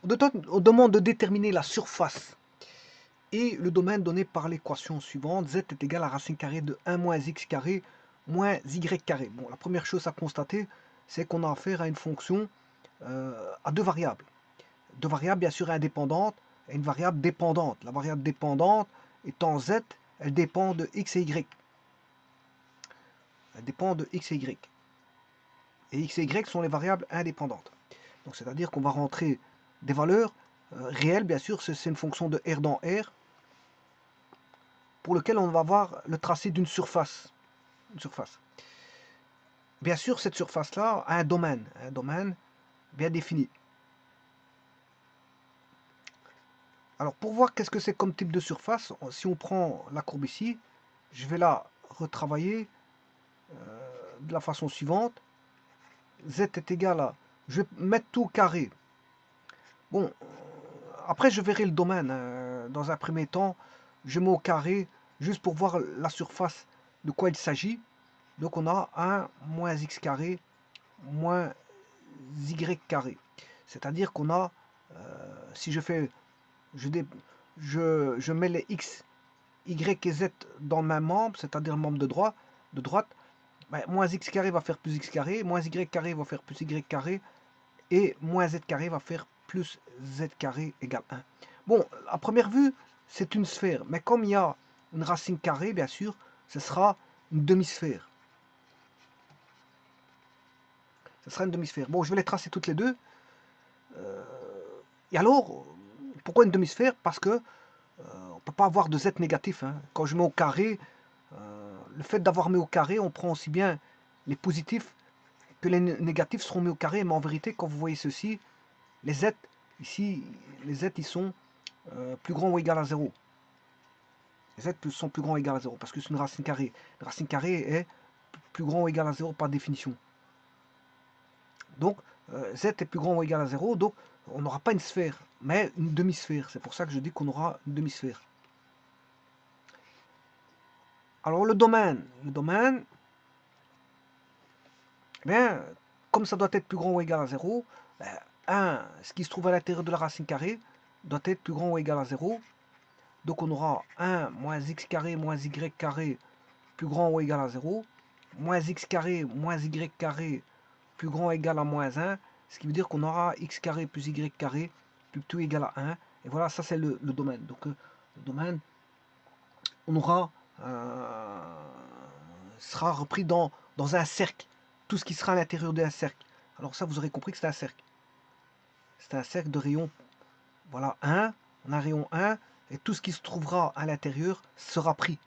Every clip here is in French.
On demande de déterminer la surface et le domaine donné par l'équation suivante. Z est égal à racine carrée de 1 moins x carré moins y carré. Bon, la première chose à constater, c'est qu'on a affaire à une fonction à deux variables. Deux variables bien sûr indépendantes et une variable dépendante. La variable dépendante étant z, elle dépend de x et y. Elle dépend de x et y. Et x et y sont les variables indépendantes. Donc c'est-à-dire qu'on va rentrer des valeurs réelles, bien sûr, c'est une fonction de R dans R, pour lequel on va avoir le tracé d'une surface. Une surface. Bien sûr, cette surface-là a un domaine bien défini. Alors pour voir qu'est-ce que c'est comme type de surface, si on prend la courbe ici, je vais la retravailler de la façon suivante. Z est égal à... Je vais mettre tout au carré. Bon, après je verrai le domaine. Dans un premier temps, je mets au carré, juste pour voir la surface de quoi il s'agit. Donc on a 1 moins x carré moins y carré. C'est-à-dire qu'on a, si je fais, je mets les x, y et z dans le même membre, c'est-à-dire le membre de droite, ben, moins x carré va faire plus x carré, moins y carré va faire plus y carré, et moins z carré va faire plus z carré égale 1. Bon, à première vue, c'est une sphère, mais comme il y a une racine carrée, bien sûr, ce sera une demi-sphère. Ce sera une demi-sphère. Bon, je vais les tracer toutes les deux. Et alors, pourquoi une demi-sphère? Parce que on ne peut pas avoir de z négatif. Hein. Quand je mets au carré, le fait d'avoir mis au carré, on prend aussi bien les positifs que les négatifs seront mis au carré. Mais en vérité, quand vous voyez ceci, les z, ici, les z, ils sont plus grands ou égal à 0. Les z sont plus grands ou égal à 0, parce que c'est une racine carrée. La racine carrée est plus grand ou égal à 0 par définition. Donc, z est plus grand ou égal à 0, donc on n'aura pas une sphère, mais une demi-sphère. C'est pour ça que je dis qu'on aura une demi-sphère. Alors le domaine, bien, comme ça doit être plus grand ou égal à 0, ben, ce qui se trouve à l'intérieur de la racine carrée doit être plus grand ou égal à 0. Donc on aura 1 moins x carré moins y carré plus grand ou égal à 0, moins x carré moins y carré plus grand ou égal à moins 1, ce qui veut dire qu'on aura x carré plus y carré plus tout égal à 1. Et voilà, ça c'est le domaine. Donc le domaine, on aura sera repris dans un cercle. Tout ce qui sera à l'intérieur d'un cercle. Alors ça, vous aurez compris que c'est un cercle. C'est un cercle de rayon, voilà, 1. On a un rayon 1. Et tout ce qui se trouvera à l'intérieur sera pris.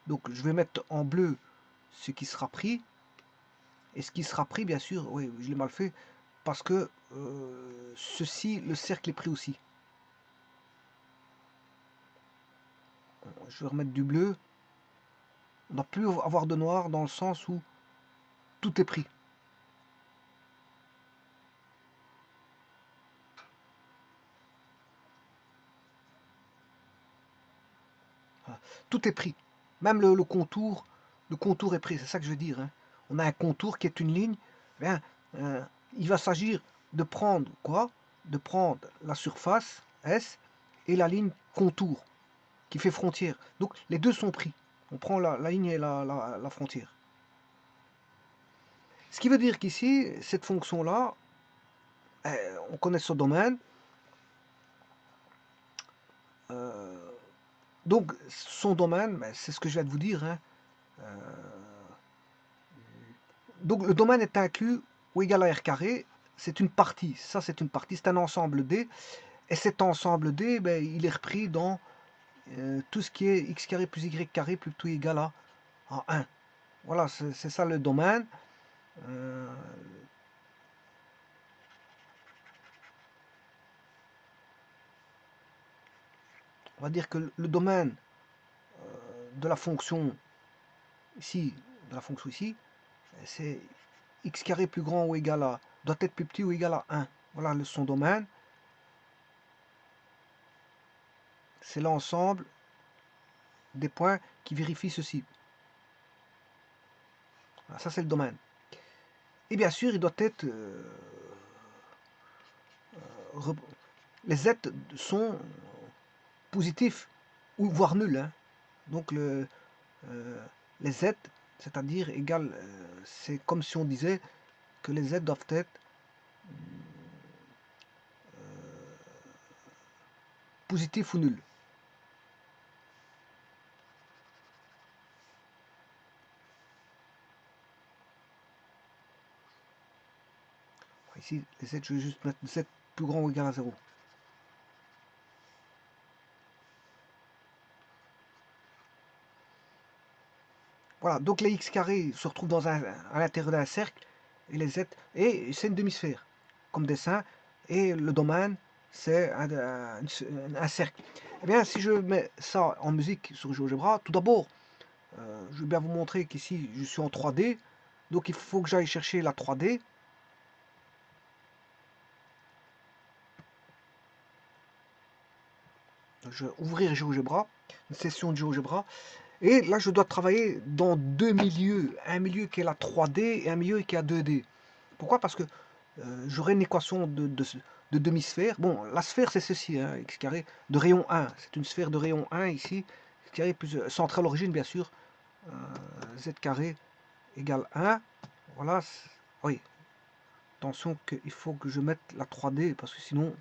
Donc je vais mettre en bleu ce qui sera pris. Et ce qui sera pris, bien sûr, oui, je l'ai mal fait, parce que ceci, le cercle est pris aussi. Je vais remettre du bleu. On ne doit plus avoir de noir dans le sens où tout est pris. Voilà. Tout est pris. Même le contour est pris, c'est ça que je veux dire. Hein. On a un contour qui est une ligne. Bien, il va s'agir de prendre quoi? De prendre la surface S et la ligne contour qui fait frontière. Donc les deux sont pris. On prend la ligne et la frontière. Ce qui veut dire qu'ici, cette fonction-là, on connaît son domaine. Donc son domaine, ben, c'est ce que je viens de vous dire. Hein. Donc le domaine est inclus ou égal à r carré. C'est une partie. Ça, c'est une partie. C'est un ensemble D. Et cet ensemble D, ben, il est repris dans tout ce qui est x carré plus y carré plus tout égal à 1. Voilà, c'est ça le domaine. On va dire que le domaine de la fonction ici, c'est x carré plus grand ou égal à, doit être plus petit ou égal à 1. Voilà son domaine. C'est l'ensemble des points qui vérifient ceci. Voilà, ça c'est le domaine. Et bien sûr, il doit être les z sont positifs ou voire nuls, hein. Donc les z, c'est-à-dire égal, c'est comme si on disait que les z doivent être positifs ou nuls. Ici, les z, je vais juste mettre z plus grand ou égal à 0. Voilà, donc les x carrés se retrouvent à l'intérieur d'un cercle, et les z, et c'est une demi-sphère, comme dessin, et le domaine, c'est un cercle. Eh bien, si je mets ça en musique sur GeoGebra, tout d'abord, je vais bien vous montrer qu'ici, je suis en 3D, donc il faut que j'aille chercher la 3D. Je vais ouvrir GeoGebra, une session de GeoGebra, et là je dois travailler dans deux milieux, un milieu qui est la 3D et un milieu qui est la 2D. Pourquoi? Parce que j'aurai une équation de demi-sphère. Bon, la sphère c'est ceci, hein, x carré de rayon 1, c'est une sphère de rayon 1 ici, x carré plus centrale origine bien sûr, z carré égale 1, voilà, oui, attention qu'il faut que je mette la 3D, parce que sinon,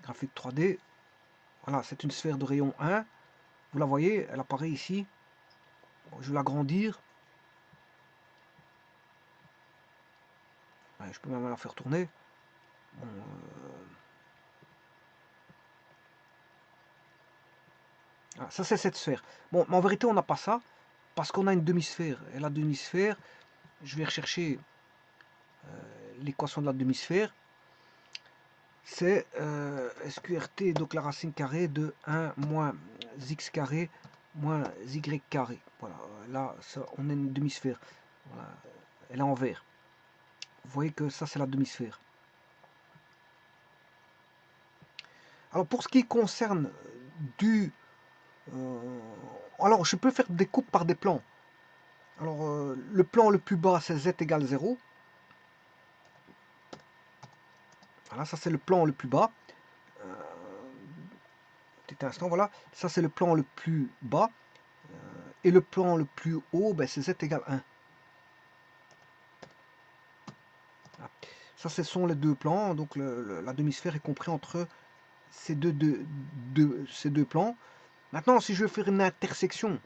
graphique 3D, voilà, c'est une sphère de rayon 1, vous la voyez, elle apparaît ici, je vais l'agrandir, ouais, je peux même la faire tourner, bon, ah, ça c'est cette sphère. Bon, mais en vérité on n'a pas ça, parce qu'on a une demi-sphère, et la demi-sphère, je vais rechercher l'équation de la demi-sphère, c'est SQRT, donc la racine carrée de 1 moins x carré moins y carré. Voilà, là ça, on a une demi-sphère, voilà, elle est en vert. Vous voyez que ça c'est la demi-sphère. Alors pour ce qui concerne du... alors je peux faire des coupes par des plans. Alors le plan le plus bas c'est z égale 0. Voilà, ça c'est le plan le plus bas. Petit instant, voilà. Ça c'est le plan le plus bas. Et le plan le plus haut, ben, c'est z égale 1. Voilà. Ça, ce sont les deux plans. Donc la demi-sphère est comprise entre ces deux plans. Maintenant, si je veux faire une intersection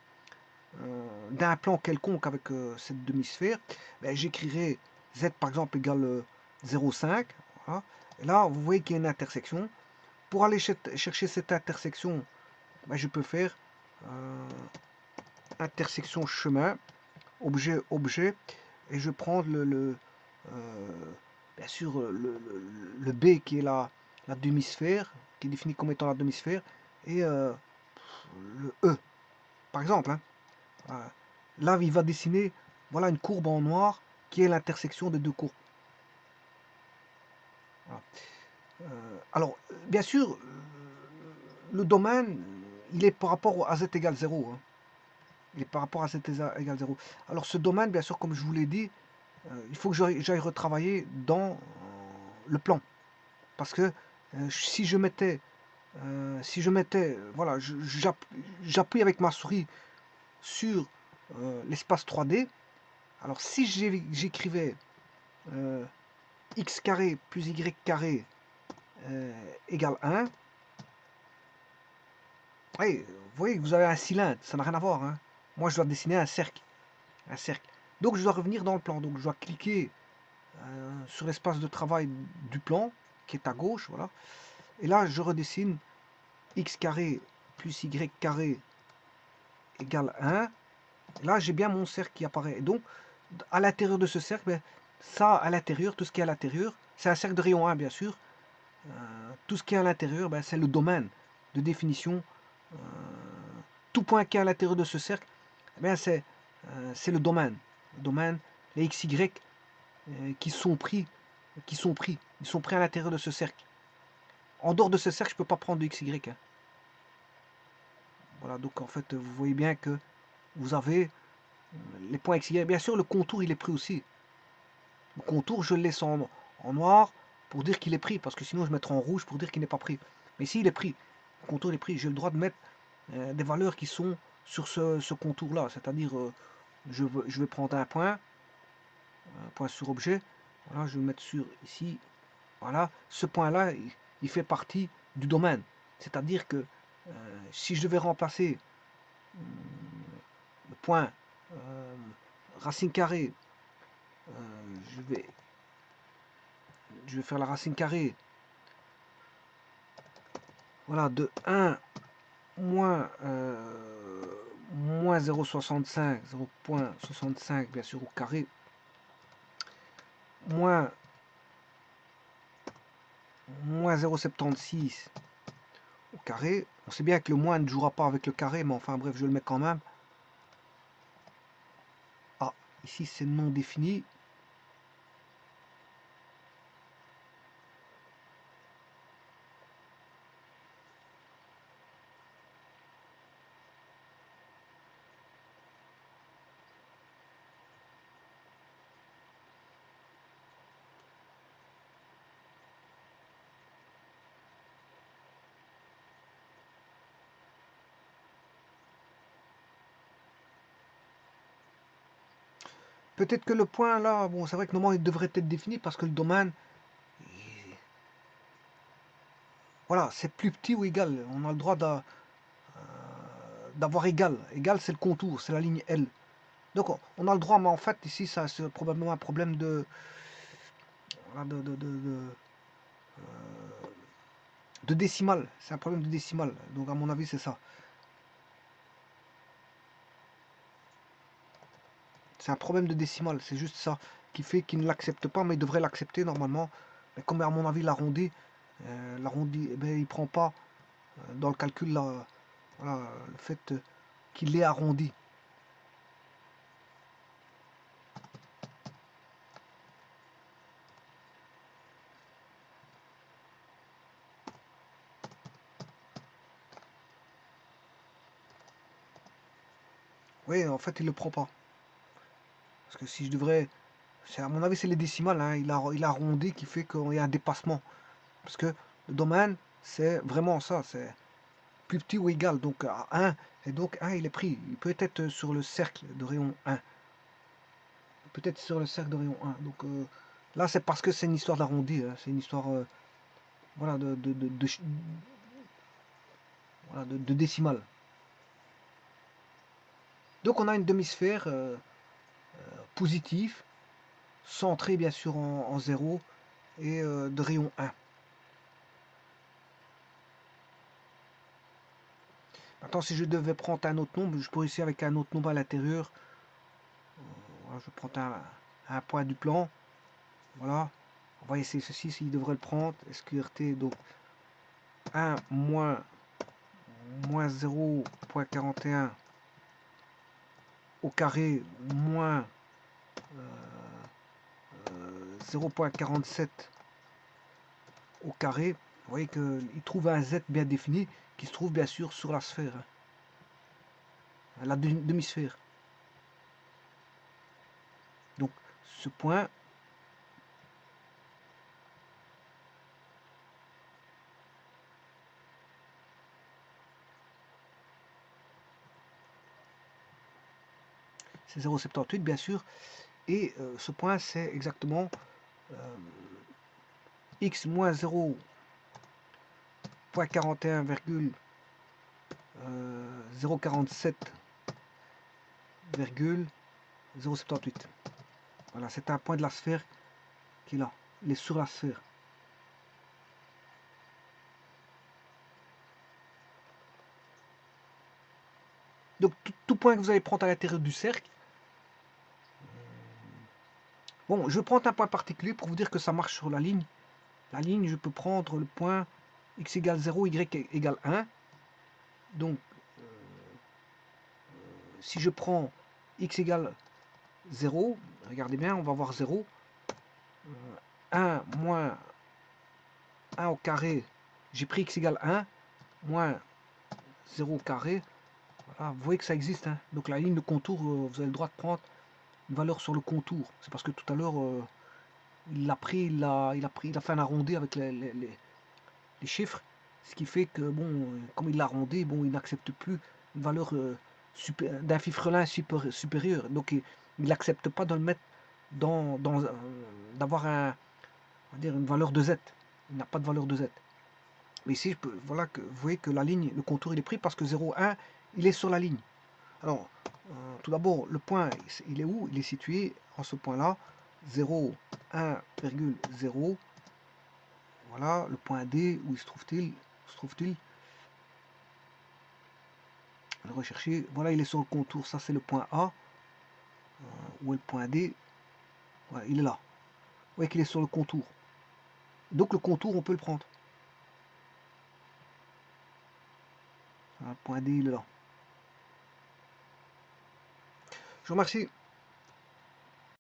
d'un plan quelconque avec cette demi-sphère, ben, j'écrirai z par exemple égale 0,5. Voilà. Et là, vous voyez qu'il y a une intersection. Pour aller chercher cette intersection, ben, je peux faire intersection chemin, objet, objet, et je prends bien sûr le B qui est la demi-sphère, qui est définie comme étant la demi-sphère, et le E, par exemple. Hein. Là, il va dessiner voilà, une courbe en noir qui est l'intersection des deux courbes. Voilà. Alors, bien sûr, le domaine, il est par rapport à z égale 0. Hein. Il est par rapport à z égale 0. Alors, ce domaine, bien sûr, comme je vous l'ai dit, il faut que j'aille retravailler dans le plan. Parce que si je mettais, voilà, j'appuie avec ma souris sur l'espace 3D, alors si j'écrivais x carré plus y carré égale 1, ouais, vous voyez que vous avez un cylindre, ça n'a rien à voir. Hein. Moi, je dois dessiner un cercle. Un cercle. Donc, je dois revenir dans le plan. Donc, je dois cliquer sur l'espace de travail du plan, qui est à gauche, voilà. Et là, je redessine x carré plus y carré égale 1. Et là, j'ai bien mon cercle qui apparaît. Et donc, à l'intérieur de ce cercle, ben, ça, à l'intérieur, tout ce qui est à l'intérieur, c'est un cercle de rayon 1, bien sûr. Tout ce qui est à l'intérieur, ben, c'est le domaine de définition. Tout point qui est à l'intérieur de ce cercle, ben, c'est le domaine. Le domaine, les xy qui sont pris, ils sont pris à l'intérieur de ce cercle. En dehors de ce cercle, je ne peux pas prendre de xy. Hein. Voilà, donc en fait, vous voyez bien que vous avez les points xy. Bien sûr, le contour, il est pris aussi. Le contour, je le laisse en noir. pour dire qu'il est pris, parce que sinon je mettrai en rouge pour dire qu'il n'est pas pris. Mais ici il est pris, le contour est pris, j'ai le droit de mettre des valeurs qui sont sur ce contour-là, c'est-à-dire je vais prendre un point sur objet, voilà, je vais mettre sur ici, voilà, ce point-là, il fait partie du domaine, c'est-à-dire que si je devais remplacer le point racine carrée, je vais faire la racine carrée, voilà, de 1 moins 0,65, 0,65 bien sûr au carré, moins 0,76 au carré. On sait bien que le moins ne jouera pas avec le carré, mais enfin bref, je le mets quand même. Ah, ici c'est non défini. Peut-être que le point là, bon, c'est vrai que normalement il devrait être défini parce que le domaine, voilà, c'est plus petit ou égal. On a le droit d'avoir égal. Égal, c'est le contour, c'est la ligne L. Donc on a le droit, mais en fait ici, ça c'est probablement un problème voilà, de décimale. C'est un problème de décimale. Donc à mon avis, c'est ça. C'est un problème de décimale. C'est juste ça qui fait qu'il ne l'accepte pas, mais il devrait l'accepter normalement. Mais comme à mon avis l'arrondi, eh ben, il prend pas dans le calcul là, voilà, le fait qu'il est arrondi. Oui, en fait, il le prend pas. Parce que si je devrais, à mon avis, c'est les décimales. Hein, il a arrondi qui fait qu'il y a un dépassement. Parce que le domaine, c'est vraiment ça. C'est plus petit ou égal. Donc à 1. Et donc 1, il est pris. Il peut être sur le cercle de rayon 1. Peut-être sur le cercle de rayon 1. Donc là, c'est parce que c'est une histoire d'arrondi. Hein, c'est une histoire voilà, voilà, de décimale. Donc on a une demi-sphère positive, centrée bien sûr en 0 et de rayon 1. Maintenant, si je devais prendre un autre nombre, je pourrais ici avec un autre nombre à l'intérieur. Voilà, je prends un point du plan. Voilà. On va essayer ceci, s'il devrait le prendre. SQRT, donc 1 moins 0,41 au carré moins 0,47 au carré. Vous voyez qu'il trouve un Z bien défini qui se trouve bien sûr sur la sphère, hein, la demi-sphère. Donc ce point, c'est 0,78 bien sûr, et ce point c'est exactement x moins 0,41,047,078. Voilà, c'est un point de la sphère qui est là. Il est sur la sphère. Donc tout point que vous allez prendre à l'intérieur du cercle. Bon, je prends un point particulier pour vous dire que ça marche sur la ligne. La ligne, je peux prendre le point x égale 0, y égale 1. Donc, si je prends x égale 0, regardez bien, on va voir 0. 1 moins 1 au carré, j'ai pris x égale 1, moins 0 au carré. Voilà, vous voyez que ça existe. Hein. Donc la ligne de contour, vous avez le droit de prendre une valeur sur le contour. C'est parce que tout à l'heure, il l'a pris, il a fait un arrondi avec les chiffres, ce qui fait que, bon, comme il l'a arrondi, bon, il n'accepte plus une valeur d'un fifrelin supérieur. Donc, il n'accepte pas de le mettre d'avoir on va dire une valeur de Z. Il n'a pas de valeur de Z. Mais ici, voilà que vous voyez que la ligne, le contour, il est pris parce que 0,1, il est sur la ligne. Alors, tout d'abord, le point, il est où? Il est situé en ce point-là, 0,1,0. Voilà, le point D, où il se trouve-t-il? Le rechercher. Voilà, il est sur le contour. Ça, c'est le point A. Où est le point D? Voilà, il est là. Vous voyez qu'il est sur le contour. Donc, le contour, on peut le prendre. Voilà, le point D, il est là. Je vous remercie.